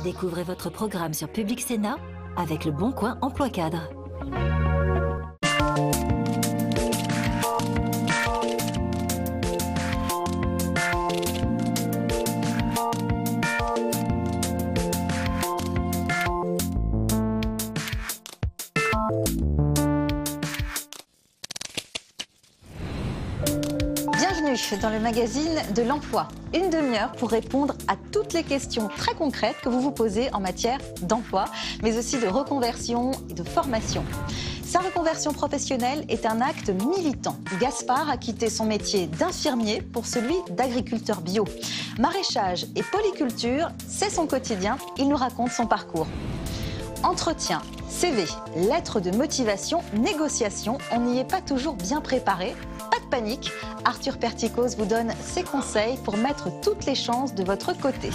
Découvrez votre programme sur Public Sénat avec le Bon Coin Emploi Cadre. Bienvenue dans le magazine de l'emploi. Une demi-heure pour répondre à toutes les questions très concrètes que vous vous posez en matière d'emploi, mais aussi de reconversion et de formation. Sa reconversion professionnelle est un acte militant. Gaspard a quitté son métier d'infirmier pour celui d'agriculteur bio. Maraîchage et polyculture, c'est son quotidien. Il nous raconte son parcours. Entretien, CV, lettre de motivation, négociation, on n'y est pas toujours bien préparé. Pas de panique, Arthur Perticos vous donne ses conseils pour mettre toutes les chances de votre côté.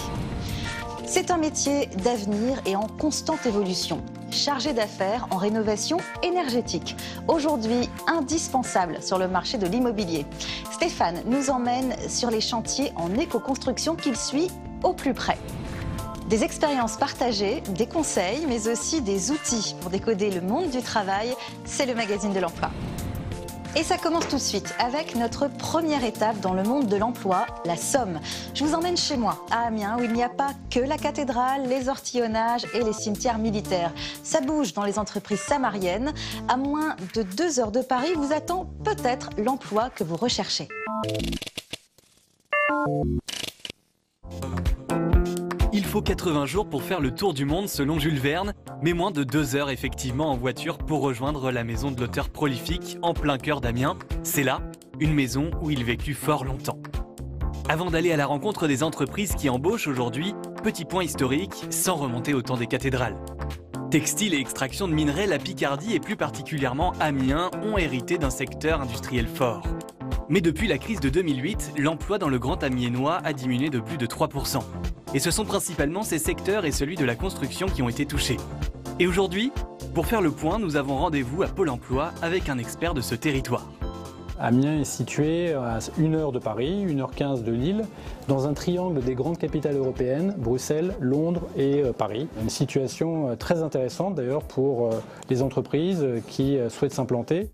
C'est un métier d'avenir et en constante évolution. Chargé d'affaires en rénovation énergétique. Aujourd'hui, indispensable sur le marché de l'immobilier. Stéphane nous emmène sur les chantiers en éco-construction qu'il suit au plus près. Des expériences partagées, des conseils, mais aussi des outils pour décoder le monde du travail. C'est le magazine de l'emploi. Et ça commence tout de suite avec notre première étape dans le monde de l'emploi, la Somme. Je vous emmène chez moi, à Amiens, où il n'y a pas que la cathédrale, les ortillonnages et les cimetières militaires. Ça bouge dans les entreprises samariennes. À moins de 2 heures de Paris, vous attend peut-être l'emploi que vous recherchez. Il faut 80 jours pour faire le tour du monde selon Jules Verne, mais moins de 2 heures effectivement en voiture pour rejoindre la maison de l'auteur prolifique en plein cœur d'Amiens. C'est là, une maison où il vécut fort longtemps. Avant d'aller à la rencontre des entreprises qui embauchent aujourd'hui, petit point historique sans remonter au temps des cathédrales. Textile et extraction de minerais, la Picardie et plus particulièrement Amiens ont hérité d'un secteur industriel fort. Mais depuis la crise de 2008, l'emploi dans le Grand Amiénois a diminué de plus de 3%. Et ce sont principalement ces secteurs et celui de la construction qui ont été touchés. Et aujourd'hui, pour faire le point, nous avons rendez-vous à Pôle emploi avec un expert de ce territoire. Amiens est situé à 1 heure de Paris, 1h15 de Lille, dans un triangle des grandes capitales européennes, Bruxelles, Londres et Paris. Une situation très intéressante d'ailleurs pour les entreprises qui souhaitent s'implanter.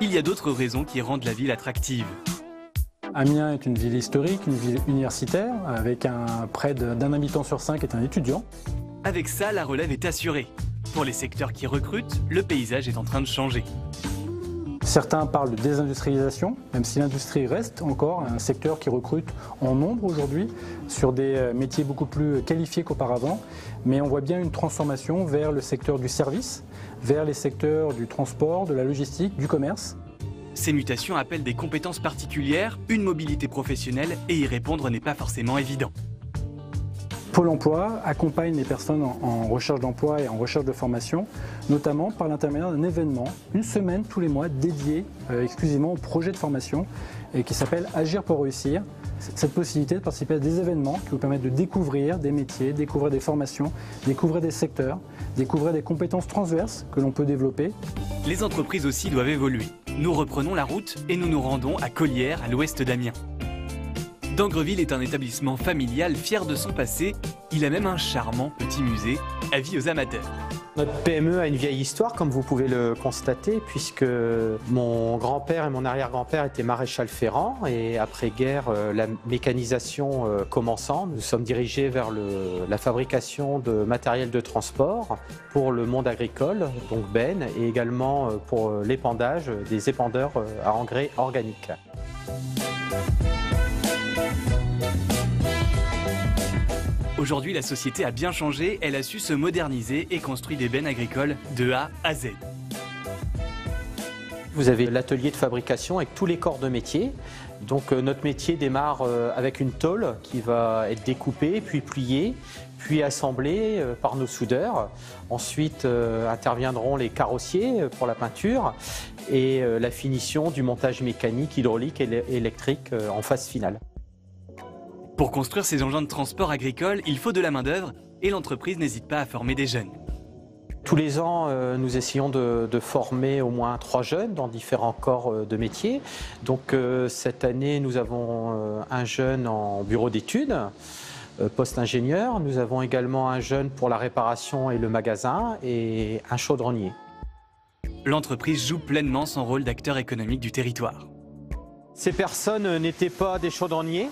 Il y a d'autres raisons qui rendent la ville attractive. Amiens est une ville historique, une ville universitaire, avec près d'1 habitant sur 5 est un étudiant. Avec ça, la relève est assurée. Pour les secteurs qui recrutent, le paysage est en train de changer. Certains parlent de désindustrialisation, même si l'industrie reste encore un secteur qui recrute en nombre aujourd'hui, sur des métiers beaucoup plus qualifiés qu'auparavant. Mais on voit bien une transformation vers le secteur du service, vers les secteurs du transport, de la logistique, du commerce. Ces mutations appellent des compétences particulières, une mobilité professionnelle, et y répondre n'est pas forcément évident. Pôle emploi accompagne les personnes en recherche d'emploi et en recherche de formation, notamment par l'intermédiaire d'un événement, une semaine tous les mois dédié exclusivement au projet de formation et qui s'appelle Agir pour réussir. Cette possibilité de participer à des événements qui vous permettent de découvrir des métiers, découvrir des formations, découvrir des secteurs, découvrir des compétences transverses que l'on peut développer. Les entreprises aussi doivent évoluer. Nous reprenons la route et nous nous rendons à Collières, à l'ouest d'Amiens. D'Angreville est un établissement familial fier de son passé. Il a même un charmant petit musée, avis aux amateurs. Notre PME a une vieille histoire, comme vous pouvez le constater, puisque mon grand-père et mon arrière-grand-père étaient maréchal ferrant et après-guerre, la mécanisation commençant, nous sommes dirigés vers la fabrication de matériel de transport pour le monde agricole, donc benne, et également pour l'épandage des épandeurs à engrais organiques. Aujourd'hui, la société a bien changé, elle a su se moderniser et construit des bennes agricoles de A à Z. Vous avez l'atelier de fabrication avec tous les corps de métier. Donc notre métier démarre avec une tôle qui va être découpée, puis pliée, puis assemblée par nos soudeurs. Ensuite interviendront les carrossiers pour la peinture et la finition du montage mécanique, hydraulique et électrique en phase finale. Pour construire ces engins de transport agricole, il faut de la main-d'œuvre et l'entreprise n'hésite pas à former des jeunes. Tous les ans, nous essayons de former au moins 3 jeunes dans différents corps de métiers. Donc cette année, nous avons un jeune en bureau d'études, poste ingénieur. Nous avons également un jeune pour la réparation et le magasin et un chaudronnier. L'entreprise joue pleinement son rôle d'acteur économique du territoire. Ces personnes n'étaient pas des chaudronniers,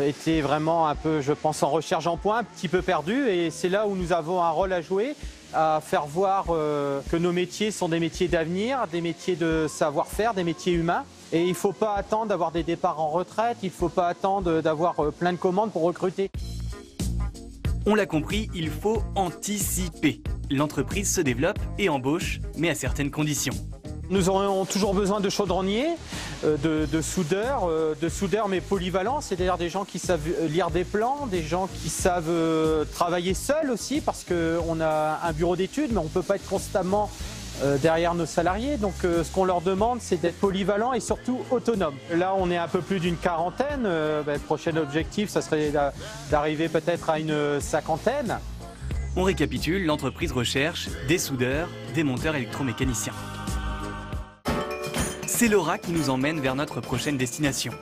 étaient vraiment un peu, je pense, en recherche d'emploi, un petit peu perdus. Et c'est là où nous avons un rôle à jouer, à faire voir que nos métiers sont des métiers d'avenir, des métiers de savoir-faire, des métiers humains. Et il ne faut pas attendre d'avoir des départs en retraite, il ne faut pas attendre d'avoir plein de commandes pour recruter. On l'a compris, il faut anticiper. L'entreprise se développe et embauche, mais à certaines conditions. Nous aurons toujours besoin de chaudronniers, de soudeurs mais polyvalents, c'est-à-dire des gens qui savent lire des plans, des gens qui savent travailler seuls aussi, parce qu'on a un bureau d'études, mais on ne peut pas être constamment derrière nos salariés. Donc ce qu'on leur demande, c'est d'être polyvalents et surtout autonomes. Là, on est un peu plus d'une quarantaine. Le prochain objectif, ça serait d'arriver peut-être à une 50aine. On récapitule, l'entreprise recherche des soudeurs, des monteurs électromécaniciens. C'est Laura qui nous emmène vers notre prochaine destination.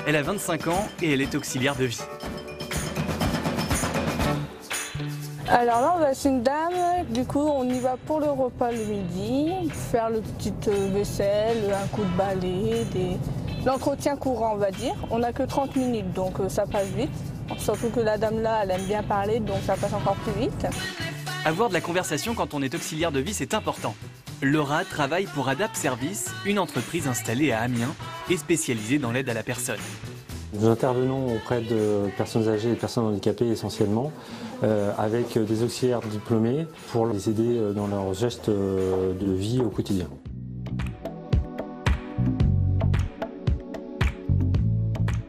Elle a 25 ans et elle est auxiliaire de vie. Alors là, on va chez une dame, du coup on y va pour le repas le midi, faire le petit vaisselle, un coup de balai, l'entretien courant on va dire. On n'a que 30 minutes donc ça passe vite, surtout que la dame là elle aime bien parler donc ça passe encore plus vite. Avoir de la conversation quand on est auxiliaire de vie, c'est important. Laura travaille pour Adapt Service, une entreprise installée à Amiens et spécialisée dans l'aide à la personne. Nous intervenons auprès de personnes âgées et de personnes handicapées essentiellement, avec des auxiliaires diplômés pour les aider dans leurs gestes de vie au quotidien.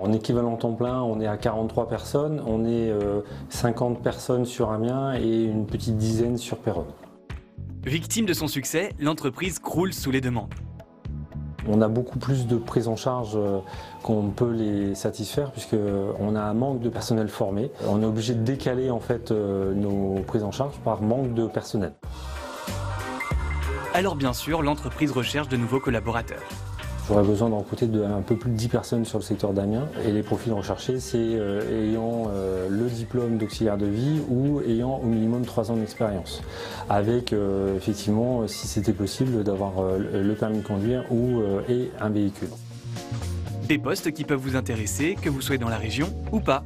En équivalent temps plein, on est à 43 personnes, on est 50 personnes sur Amiens et une petite dizaine sur Péronne. Victime de son succès, l'entreprise croule sous les demandes. On a beaucoup plus de prises en charge qu'on peut les satisfaire puisqu'on a un manque de personnel formé. On est obligé de décaler en fait nos prises en charge par manque de personnel. Alors bien sûr, l'entreprise recherche de nouveaux collaborateurs. J'aurais besoin d'en recruter un peu plus de 10 personnes sur le secteur d'Amiens. Et les profils recherchés, c'est ayant le diplôme d'auxiliaire de vie ou ayant au minimum 3 ans d'expérience. Avec effectivement, si c'était possible, d'avoir le permis de conduire et un véhicule. Des postes qui peuvent vous intéresser, que vous soyez dans la région ou pas.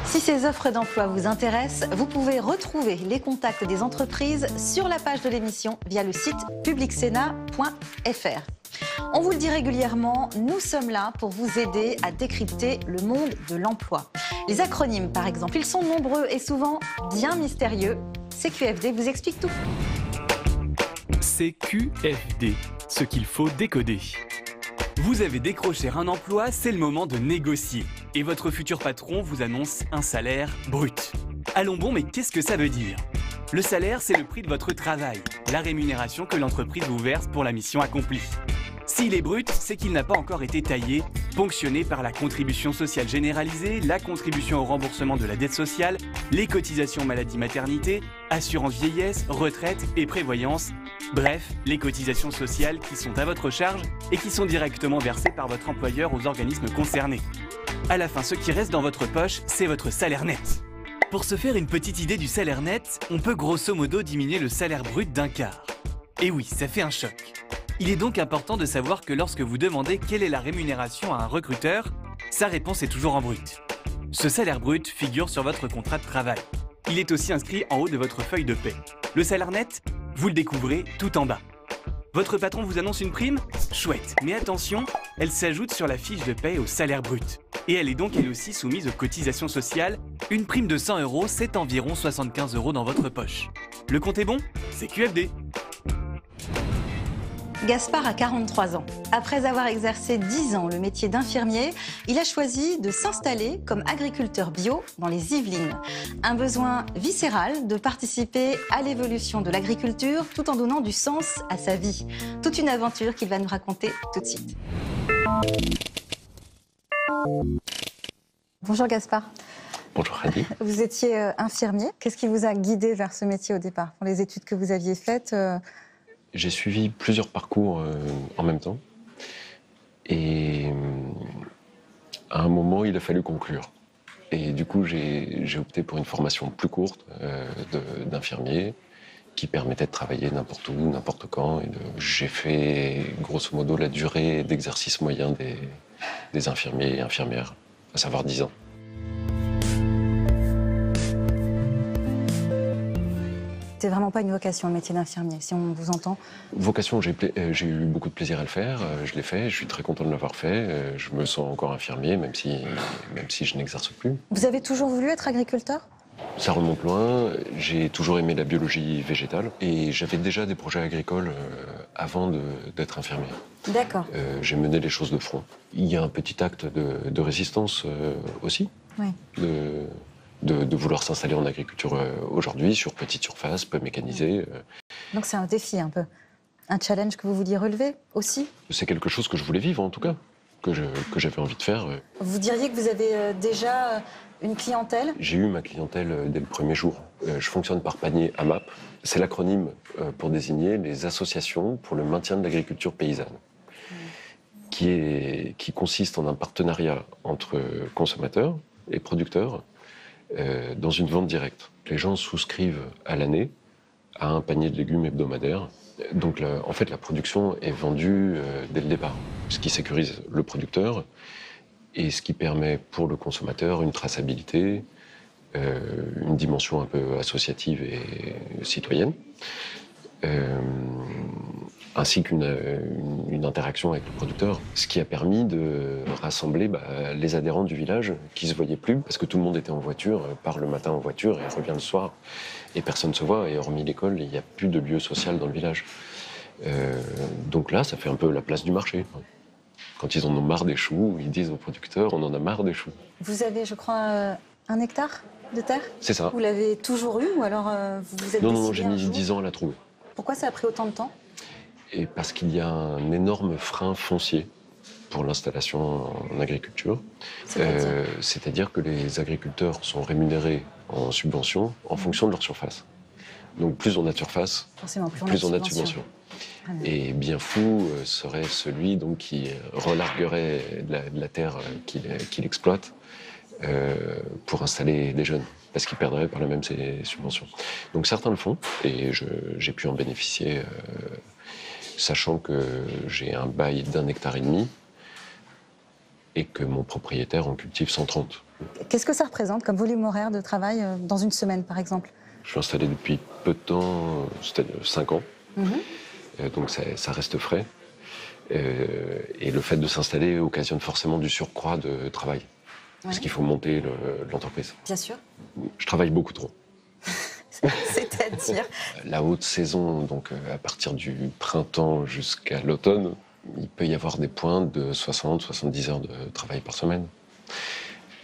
Si ces offres d'emploi vous intéressent, vous pouvez retrouver les contacts des entreprises sur la page de l'émission via le site publicsena.fr. On vous le dit régulièrement, nous sommes là pour vous aider à décrypter le monde de l'emploi. Les acronymes, par exemple, ils sont nombreux et souvent bien mystérieux. CQFD vous explique tout. CQFD, ce qu'il faut décoder. Vous avez décroché un emploi, c'est le moment de négocier. Et votre futur patron vous annonce un salaire brut. Allons bon, mais qu'est-ce que ça veut dire? Le salaire, c'est le prix de votre travail, la rémunération que l'entreprise vous verse pour la mission accomplie. S'il est brut, c'est qu'il n'a pas encore été taillé, ponctionné par la contribution sociale généralisée, la contribution au remboursement de la dette sociale, les cotisations maladie-maternité, assurance vieillesse, retraite et prévoyance. Bref, les cotisations sociales qui sont à votre charge et qui sont directement versées par votre employeur aux organismes concernés. À la fin, ce qui reste dans votre poche, c'est votre salaire net. Pour se faire une petite idée du salaire net, on peut grosso modo diminuer le salaire brut d'un quart. Et oui, ça fait un choc. Il est donc important de savoir que lorsque vous demandez quelle est la rémunération à un recruteur, sa réponse est toujours en brut. Ce salaire brut figure sur votre contrat de travail. Il est aussi inscrit en haut de votre feuille de paie. Le salaire net, vous le découvrez tout en bas. Votre patron vous annonce une prime? Chouette, mais attention, elle s'ajoute sur la fiche de paie au salaire brut. Et elle est donc elle aussi soumise aux cotisations sociales. Une prime de 100 €, c'est environ 75 € dans votre poche. Le compte est bon? C'est QFD. Gaspard a 43 ans. Après avoir exercé 10 ans le métier d'infirmier, il a choisi de s'installer comme agriculteur bio dans les Yvelines. Un besoin viscéral de participer à l'évolution de l'agriculture tout en donnant du sens à sa vie. Toute une aventure qu'il va nous raconter tout de suite. Bonjour Gaspard. Bonjour Heidi. Vous étiez infirmier. Qu'est-ce qui vous a guidé vers ce métier au départ? Pour les études que vous aviez faites J'ai suivi plusieurs parcours en même temps. Et à un moment, il a fallu conclure. Et du coup, j'ai opté pour une formation plus courte d'infirmier qui permettait de travailler n'importe où, n'importe quand. J'ai fait grosso modo la durée d'exercice moyen des infirmiers et infirmières, à savoir 10 ans. C'est vraiment pas une vocation, le métier d'infirmier, si on vous entend. Vocation, j'ai eu beaucoup de plaisir à le faire. Je l'ai fait, je suis très content de l'avoir fait. Je me sens encore infirmier, même si je n'exerce plus. Vous avez toujours voulu être agriculteur? Ça remonte loin. J'ai toujours aimé la biologie végétale. Et j'avais déjà des projets agricoles avant d'être infirmier. D'accord. J'ai mené les choses de front. Il y a un petit acte de résistance aussi. Oui. De vouloir s'installer en agriculture aujourd'hui, sur petite surface, peu mécanisée. Donc c'est un défi un peu. Un challenge que vous vouliez relever aussi? C'est quelque chose que je voulais vivre en tout cas, que j'avais envie de faire. Vous diriez que vous avez déjà une clientèle? J'ai eu ma clientèle dès le premier jour. Je fonctionne par panier AMAP. C'est l'acronyme pour désigner les associations pour le maintien de l'agriculture paysanne, qui consiste en un partenariat entre consommateurs et producteurs dans une vente directe. Les gens souscrivent à l'année à un panier de légumes hebdomadaire. Donc en fait, la production est vendue dès le départ, ce qui sécurise le producteur et ce qui permet pour le consommateur une traçabilité, une dimension un peu associative et citoyenne, ainsi qu'une interaction avec le producteur. Ce qui a permis de rassembler les adhérents du village qui ne se voyaient plus, parce que tout le monde était en voiture, part le matin en voiture et revient le soir, et personne ne se voit, et hormis l'école, il n'y a plus de lieu social dans le village. Donc là, ça fait un peu la place du marché. Quand ils en ont marre des choux, ils disent aux producteurs, on en a marre des choux. Vous avez, je crois, 1 hectare de terre? C'est ça. Vous l'avez toujours eu, ou alors vous vous êtes Non, décidé j'ai un mis jour? 10 ans à la trouver. Pourquoi ça a pris autant de temps? Et parce qu'il y a un énorme frein foncier pour l'installation en agriculture. C'est-à-dire que les agriculteurs sont rémunérés en subvention en fonction de leur surface. Donc plus on a de surface, Forcément, plus on a de subvention. Et bien fou serait celui donc, qui relarguerait de la terre qu'il exploite pour installer des jeunes, parce qu'il perdrait par là même ses subventions. Donc certains le font, et j'ai pu en bénéficier, sachant que j'ai un bail d'1,5 hectare et que mon propriétaire en cultive 130. Qu'est-ce que ça représente comme volume horaire de travail dans une semaine, par exemple? Je suis installé depuis peu de temps, c'est-à-dire 5 ans, donc ça reste frais. Et le fait de s'installer occasionne forcément du surcroît de travail. Parce qu'il faut monter l'entreprise. Bien sûr. Je travaille beaucoup trop. C'est-à-dire? La haute saison, donc à partir du printemps jusqu'à l'automne, il peut y avoir des pointes de 60-70 heures de travail par semaine.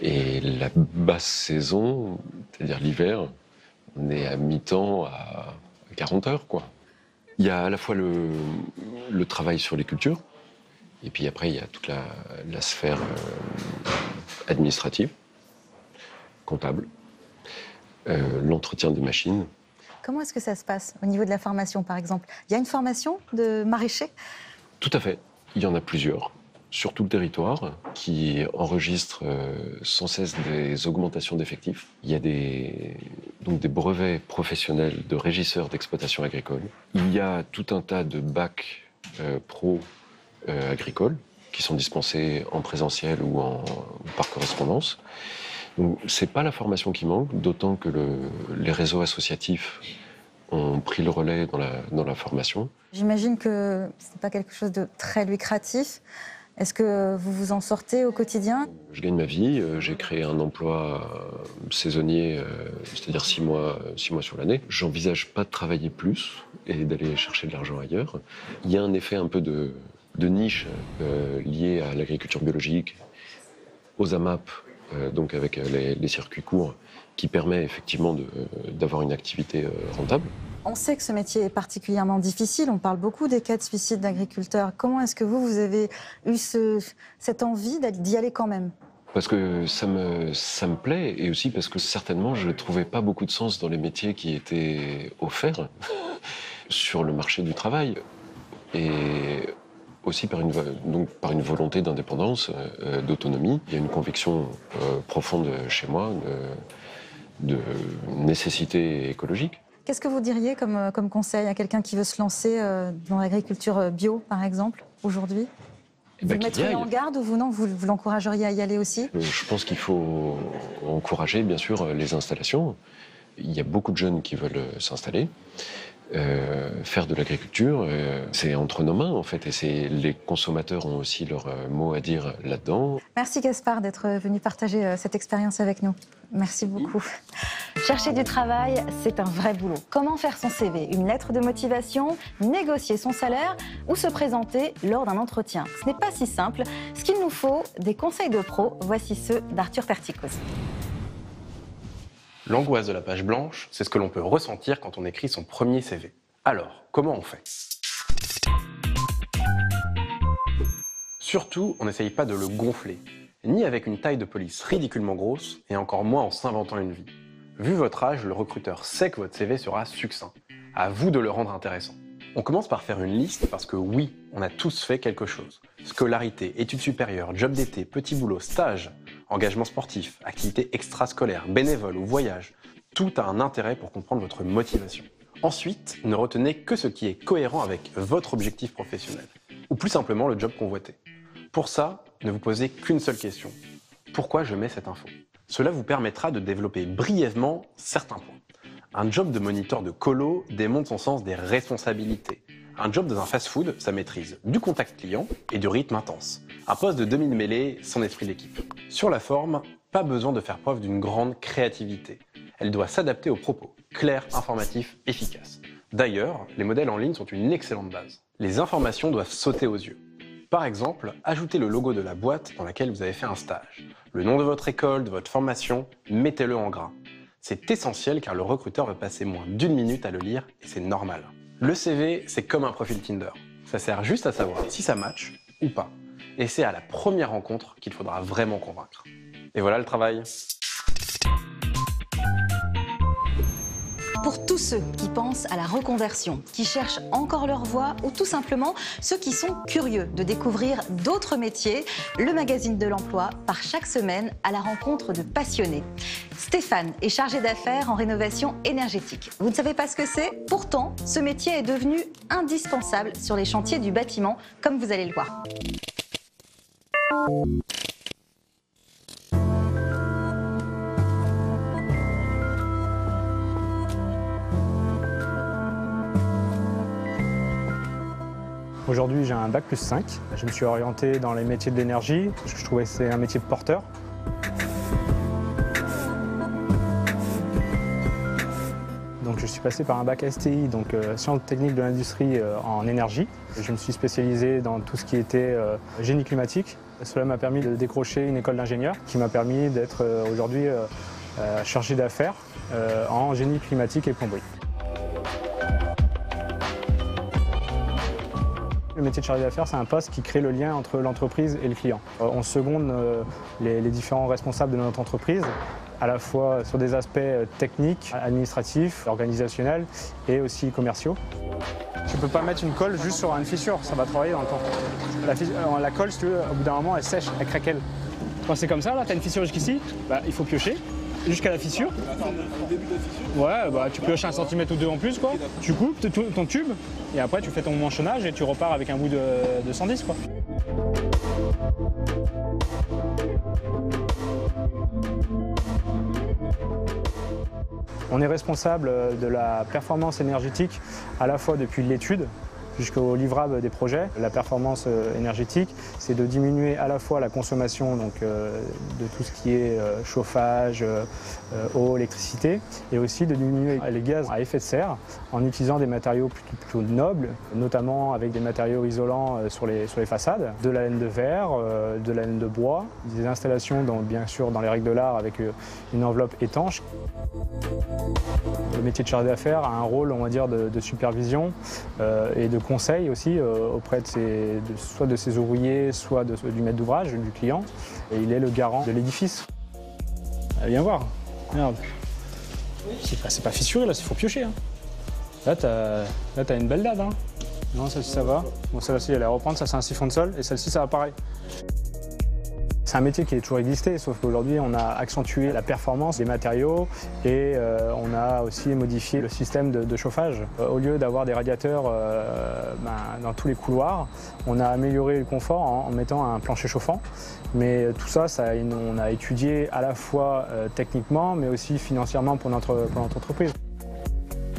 Et la basse saison, c'est-à-dire l'hiver, on est à mi-temps à 40 heures, quoi. Il y a à la fois le travail sur les cultures, et puis après, il y a toute la sphère administrative, comptable, l'entretien des machines. Comment est-ce que ça se passe au niveau de la formation, par exemple? Il y a une formation de maraîcher? Tout à fait. Il y en a plusieurs, sur tout le territoire, qui enregistrent sans cesse des augmentations d'effectifs. Il y a donc des brevets professionnels de régisseurs d'exploitation agricole. Il y a tout un tas de bacs pro agricoles qui sont dispensés en présentiel ou par correspondance. Donc, c'est pas la formation qui manque, d'autant que les réseaux associatifs ont pris le relais dans la formation. J'imagine que ce n'est pas quelque chose de très lucratif. Est-ce que vous vous en sortez au quotidien? Je gagne ma vie, j'ai créé un emploi saisonnier, c'est-à-dire 6 mois sur l'année. J'envisage pas de travailler plus et d'aller chercher de l'argent ailleurs. Il y a un effet un peu de niche lié à l'agriculture biologique, aux AMAP, donc avec les circuits courts, qui permet effectivement d'avoir une activité rentable. On sait que ce métier est particulièrement difficile. On parle beaucoup des cas de suicide d'agriculteurs. Comment est-ce que vous avez eu cette envie d'y aller quand même? Parce que ça me plaît, et aussi parce que certainement je ne trouvais pas beaucoup de sens dans les métiers qui étaient offerts sur le marché du travail. Et aussi par une volonté d'indépendance, d'autonomie. Il y a une conviction profonde chez moi de nécessité écologique. Qu'est-ce que vous diriez comme conseil à quelqu'un qui veut se lancer dans l'agriculture bio, par exemple, aujourd'hui ? Vous le mettriez en garde ou vous l'encourageriez à y aller aussi ? Je pense qu'il faut encourager, bien sûr, les installations. Il y a beaucoup de jeunes qui veulent s'installer. Faire de l'agriculture, c'est entre nos mains, en fait, et les consommateurs ont aussi leur mot à dire là-dedans. Merci Gaspard d'être venu partager cette expérience avec nous. Merci beaucoup. Chercher du travail, c'est un vrai boulot. Comment faire son CV, une lettre de motivation, négocier son salaire ou se présenter lors d'un entretien? Ce n'est pas si simple. Ce qu'il nous faut, des conseils de pro, voici ceux d'Arthur Perticos. L'angoisse de la page blanche, c'est ce que l'on peut ressentir quand on écrit son premier CV. Alors, comment on fait? Surtout, on n'essaye pas de le gonfler, ni avec une taille de police ridiculement grosse, et encore moins en s'inventant une vie. Vu votre âge, le recruteur sait que votre CV sera succinct. À vous de le rendre intéressant. On commence par faire une liste parce que oui, on a tous fait quelque chose. Scolarité, études supérieures, job d'été, petit boulot, stage, engagement sportif, activités extrascolaires, bénévoles ou voyage. Tout a un intérêt pour comprendre votre motivation. Ensuite, ne retenez que ce qui est cohérent avec votre objectif professionnel. Ou plus simplement le job convoité. Pour ça, ne vous posez qu'une seule question. Pourquoi je mets cette info? Cela vous permettra de développer brièvement certains points. Un job de moniteur de colo démontre son sens des responsabilités. Un job dans un fast-food, ça maîtrise du contact client et du rythme intense. Un poste de demi-mêlée, son esprit d'équipe. Sur la forme, pas besoin de faire preuve d'une grande créativité. Elle doit s'adapter aux propos, clairs, informatifs, efficaces. D'ailleurs, les modèles en ligne sont une excellente base. Les informations doivent sauter aux yeux. Par exemple, ajoutez le logo de la boîte dans laquelle vous avez fait un stage. Le nom de votre école, de votre formation, mettez-le en gras. C'est essentiel car le recruteur va passer moins d'1 minute à le lire et c'est normal. Le CV, c'est comme un profil Tinder. Ça sert juste à savoir si ça match ou pas. Et c'est à la première rencontre qu'il faudra vraiment convaincre. Et voilà le travail. Pour tous ceux qui pensent à la reconversion, qui cherchent encore leur voie ou tout simplement ceux qui sont curieux de découvrir d'autres métiers, le magazine de l'emploi part chaque semaine à la rencontre de passionnés. Stéphane est chargé d'affaires en rénovation énergétique. Vous ne savez pas ce que c'est? Pourtant, ce métier est devenu indispensable sur les chantiers du bâtiment, comme vous allez le voir. Aujourd'hui, j'ai un bac plus 5. Je me suis orienté dans les métiers de l'énergie, parce que je trouvais que c'est un métier porteur. Donc je suis passé par un bac STI, donc sciences techniques de l'industrie en énergie. Je me suis spécialisé dans tout ce qui était génie climatique. Cela m'a permis de décrocher une école d'ingénieur qui m'a permis d'être aujourd'hui chargé d'affaires en génie climatique et plomberie. Le métier de chargé d'affaires, c'est un poste qui crée le lien entre l'entreprise et le client. On seconde les différents responsables de notre entreprise, à la fois sur des aspects techniques, administratifs, organisationnels et aussi commerciaux. Tu ne peux pas mettre une colle juste sur une fissure, ça va travailler dans le temps. La colle, si tu veux, au bout d'un moment, elle sèche, elle craquelle. Quand c'est comme ça, là, tu as une fissure jusqu'ici, il faut piocher jusqu'à la fissure. Au début de la fissure? Ouais, tu pioches 1 centimètre ou 2 en plus, quoi. Tu coupes ton tube et après tu fais ton manchonnage et tu repars avec un bout de 110, quoi. On est responsable de la performance énergétique à la fois depuis l'étude jusqu'au livrable des projets. La performance énergétique, c'est de diminuer à la fois la consommation de tout ce qui est chauffage, eau, électricité, et aussi de diminuer les gaz à effet de serre en utilisant des matériaux plutôt nobles, notamment avec des matériaux isolants sur les façades, de la laine de verre, de la laine de bois, des installations bien sûr dans les règles de l'art avec une enveloppe étanche. Le métier de chargé d'affaires a un rôle, on va dire, de supervision et de conseil aussi auprès soit de ses ouvriers, soit du maître d'ouvrage, du client. Et il est le garant de l'édifice. Viens voir, regarde. C'est pas fissuré là, il faut piocher. Hein. Là, t'as une belle dade. Hein. Non, celle-ci ça va. Bon, celle-ci elle est à reprendre, ça c'est un siphon de sol, et celle-ci ça va pareil. C'est un métier qui est toujours existé, sauf qu'aujourd'hui on a accentué la performance des matériaux et on a aussi modifié le système de chauffage. Au lieu d'avoir des radiateurs dans tous les couloirs, on a amélioré le confort en mettant un plancher chauffant. Mais tout ça, on a étudié à la fois techniquement, mais aussi financièrement pour notre entreprise.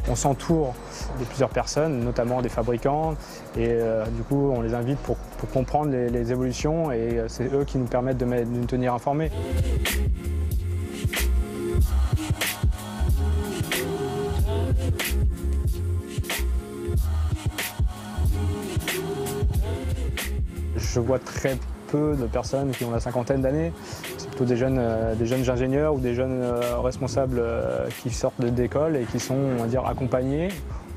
On s'entoure de plusieurs personnes, notamment des fabricants, et du coup on les invite pour comprendre les évolutions, et c'est eux qui nous permettent de nous tenir informés. Je vois très peu de personnes qui ont la cinquantaine d'années. C'est plutôt des jeunes ingénieurs ou des jeunes responsables qui sortent d'école et qui sont, on va dire, accompagnés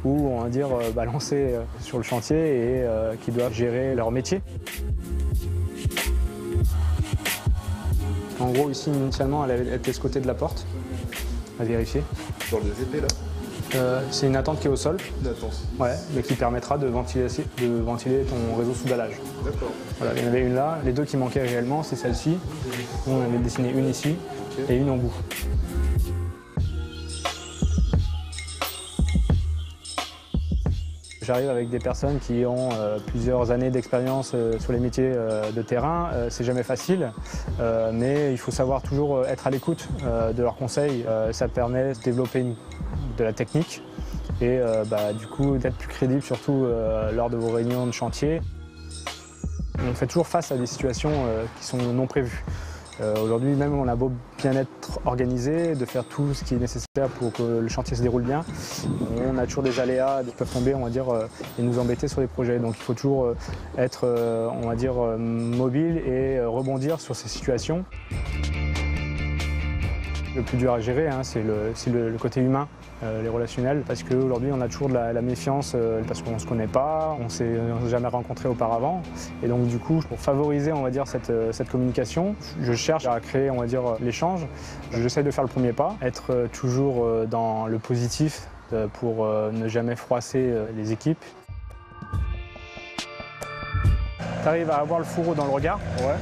ou, on va dire, balancés sur le chantier et qui doivent gérer leur métier. En gros, ici, initialement, elle était de ce côté de la porte, à vérifier. Dans les épées, là? C'est une attente qui est au sol, ouais, mais qui permettra de ventiler ton réseau sous dallage. D'accord. Voilà, il y en avait une là. Les deux qui manquaient réellement, c'est celle-ci. On avait dessiné une ici et une en bout. J'arrive avec des personnes qui ont plusieurs années d'expérience sur les métiers de terrain. C'est jamais facile, mais il faut savoir toujours être à l'écoute de leurs conseils. Ça permet de développer de la technique et du coup d'être plus crédible, surtout lors de vos réunions de chantier. On fait toujours face à des situations qui sont non prévues. Aujourd'hui, même on a beau bien être organisé, de faire tout ce qui est nécessaire pour que le chantier se déroule bien, on a toujours des aléas qui peuvent tomber, on va dire, et nous embêter sur les projets. Donc il faut toujours être, on va dire, mobile et rebondir sur ces situations. Le plus dur à gérer, hein, c'est le côté humain, les relationnels, parce qu'aujourd'hui on a toujours de la méfiance parce qu'on ne se connaît pas, on ne s'est jamais rencontré auparavant. Et donc du coup, pour favoriser, on va dire, cette communication, je cherche à créer, on va dire, l'échange. J'essaie de faire le premier pas, être toujours dans le positif pour ne jamais froisser les équipes. Tu arrives à avoir le fourreau dans le regard. Ouais.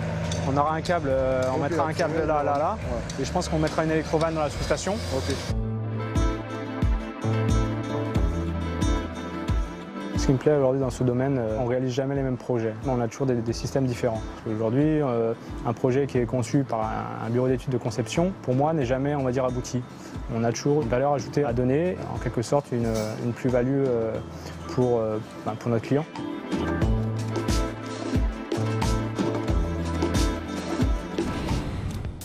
On aura un câble, on mettra un câble là, ouais. Et je pense qu'on mettra une électrovanne dans la sous-station. Okay. Ce qui me plaît aujourd'hui dans ce domaine, on ne réalise jamais les mêmes projets. On a toujours des systèmes différents. Aujourd'hui, un projet qui est conçu par un bureau d'études de conception, pour moi, n'est jamais, on va dire, abouti. On a toujours une valeur ajoutée à donner, en quelque sorte une plus-value pour notre client.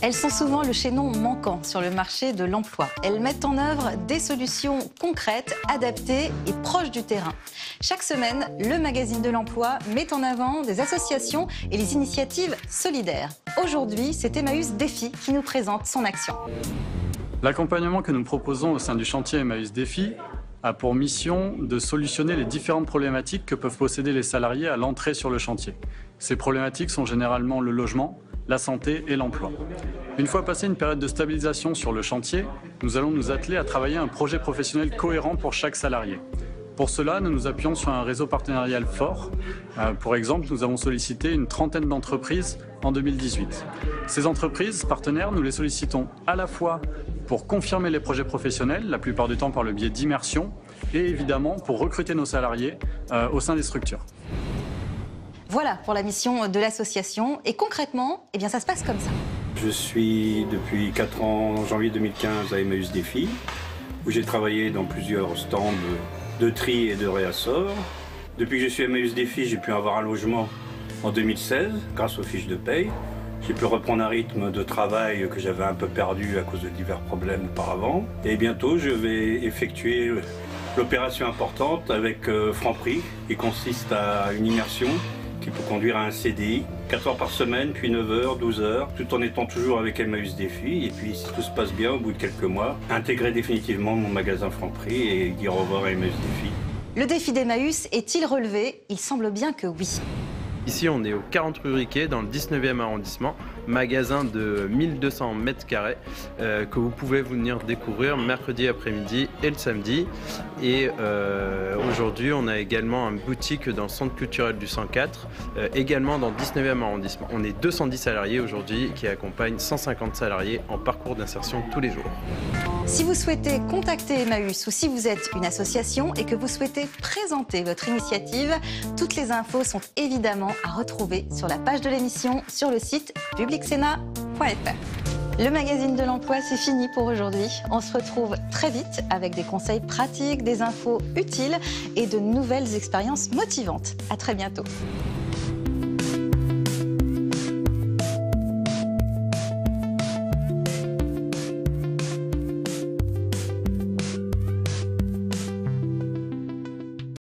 Elles sont souvent le chaînon manquant sur le marché de l'emploi. Elles mettent en œuvre des solutions concrètes, adaptées et proches du terrain. Chaque semaine, le magazine de l'emploi met en avant des associations et les initiatives solidaires. Aujourd'hui, c'est Emmaüs Défi qui nous présente son action. L'accompagnement que nous proposons au sein du chantier Emmaüs Défi a pour mission de solutionner les différentes problématiques que peuvent posséder les salariés à l'entrée sur le chantier. Ces problématiques sont généralement le logement, la santé et l'emploi. Une fois passée une période de stabilisation sur le chantier, nous allons nous atteler à travailler un projet professionnel cohérent pour chaque salarié. Pour cela, nous nous appuyons sur un réseau partenarial fort. Pour exemple, nous avons sollicité une trentaine d'entreprises en 2018. Ces entreprises partenaires, nous les sollicitons à la fois pour confirmer les projets professionnels, la plupart du temps par le biais d'immersion, et évidemment pour recruter nos salariés au sein des structures. Voilà pour la mission de l'association. Et concrètement, eh bien, ça se passe comme ça. Je suis depuis 4 ans, en janvier 2015, à Emmaüs Défi, où j'ai travaillé dans plusieurs stands de tri et de réassort. Depuis que je suis à Emmaüs Défi, j'ai pu avoir un logement en 2016, grâce aux fiches de paye. J'ai pu reprendre un rythme de travail que j'avais un peu perdu à cause de divers problèmes auparavant. Et bientôt, je vais effectuer l'opération importante avec Franprix, qui consiste à une immersion qui peut conduire à un CDI, 4 heures par semaine, puis 9 heures, 12 heures, tout en étant toujours avec Emmaüs Défi. Et puis, si tout se passe bien, au bout de quelques mois, intégrer définitivement mon magasin Franprix et dire au revoir à Emmaüs Défi. Le défi d'Emmaüs est-il relevé? Il semble bien que oui. Ici, on est au 40 rue Riquet, dans le 19e arrondissement, magasin de 1200 mètres carrés que vous pouvez venir découvrir mercredi après-midi et le samedi. Et aujourd'hui, on a également une boutique dans le centre culturel du 104, également dans le 19e arrondissement. On est 210 salariés aujourd'hui qui accompagnent 150 salariés en parcours d'insertion tous les jours. Si vous souhaitez contacter Emmaüs ou si vous êtes une association et que vous souhaitez présenter votre initiative, toutes les infos sont évidemment à retrouver sur la page de l'émission sur le site publicsena.fr. Le magazine de l'emploi, c'est fini pour aujourd'hui. On se retrouve très vite avec des conseils pratiques, des infos utiles et de nouvelles expériences motivantes. À très bientôt.